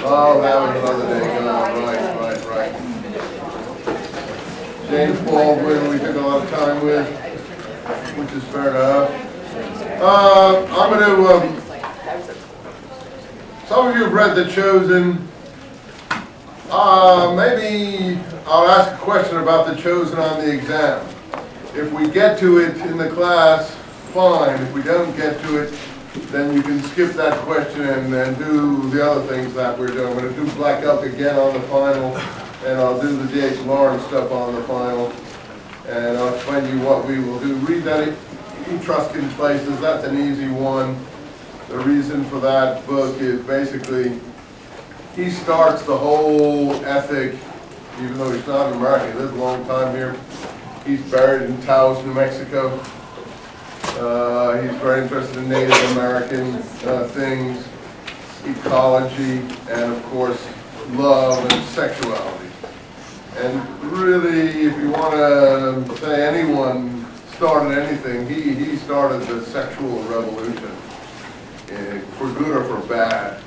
Oh, that was another day. Oh, right. James Baldwin, we took a lot of time with, which is fair enough. I'm going to, some of you have read The Chosen. Maybe I'll ask a question about The Chosen on the exam. If we get to it in the class, fine. If we don't get to it, then you can skip that question and do the other things that we're doing. I'm going to do Black Elk again on the final, and I'll do the D.H. Lawrence stuff on the final, and I'll explain to you what we will do. Read that Etruscan Places. That's an easy one. The reason for that book is basically he starts the whole ethic, even though he's not an American. He lived a long time here. He's buried in Taos, New Mexico. He's very interested in Native American things, ecology, and of course, love and sexuality. And really, if you want to say anyone started anything, he started the sexual revolution, for good or for bad,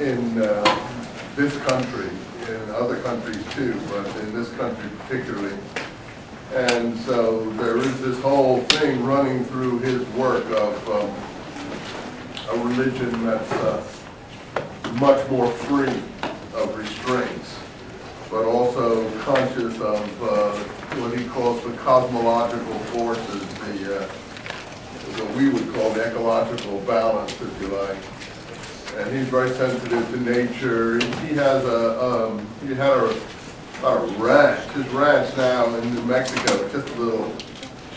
in this country, in other countries too, but in this country particularly. And so there is this whole thing running through his work of a religion that's much more free of restraints, but also conscious of what he calls the cosmological forces, what we would call the ecological balance, if you like. And he's very sensitive to nature. He has a ranch. His ranch now in New Mexico, just a little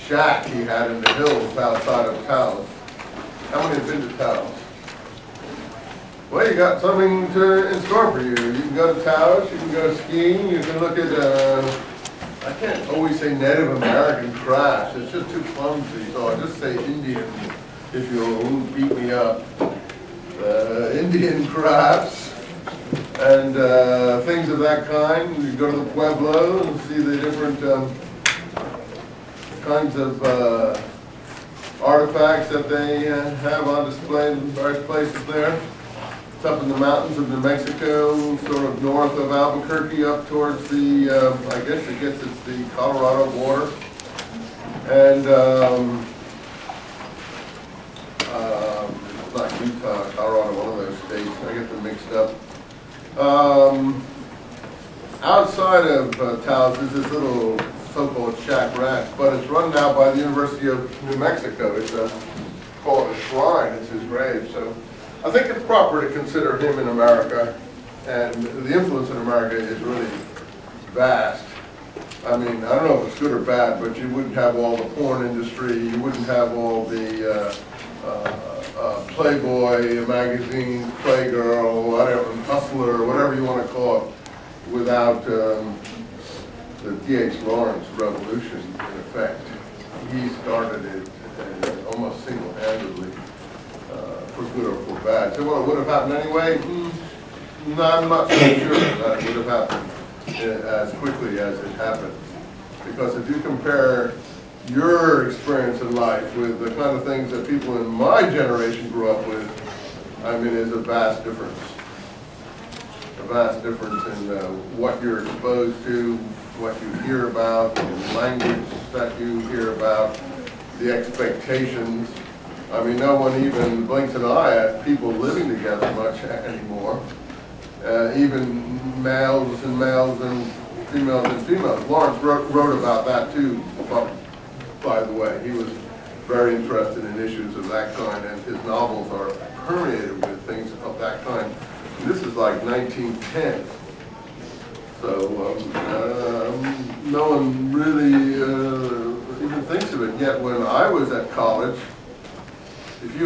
shack he had in the hills outside of Taos. How many have been to Taos? Well, you got something in store for you. You can go to Taos, you can go skiing, you can look at, I can't always say Native American crafts. It's just too clumsy, so I'll just say Indian, if you'll beat me up. Indian crafts and things of that kind. You go to the Pueblo and see the different kinds of artifacts that they have on display in various places there. It's up in the mountains of New Mexico, sort of north of Albuquerque, up towards the, I guess it's the Colorado border. And it's not Utah, Colorado, one of those states. I get them mixed up. Outside of Taos is this little so-called shack ranch, but it's run now by the University of New Mexico. It's called a shrine. It's his grave. So I think it's proper to consider him in America, and the influence in America is really vast. I mean, I don't know if it's good or bad, but you wouldn't have all the porn industry, you wouldn't have all the Playboy magazine, Playgirl, whatever, Hustler, whatever you want to call it, without the D.H. Lawrence revolution, in effect. He started it almost single-handedly, for good or for bad. So what would have happened anyway? I'm not so sure that it would have happened as quickly as it happened. Because if you compare your experience in life with the kind of things that people in my generation grew up with, I mean, there's a vast difference. A vast difference in what you're exposed to, what you hear about, the language that you hear about, the expectations. I mean, no one even blinks an eye at people living together much anymore. Even males and males and females. Lawrence wrote about that too, by the way. He was very interested in issues of that kind, and his novels are permeated with things of that kind. And this is like 1910. So no one really even thinks of it. Yet when I was at college, if you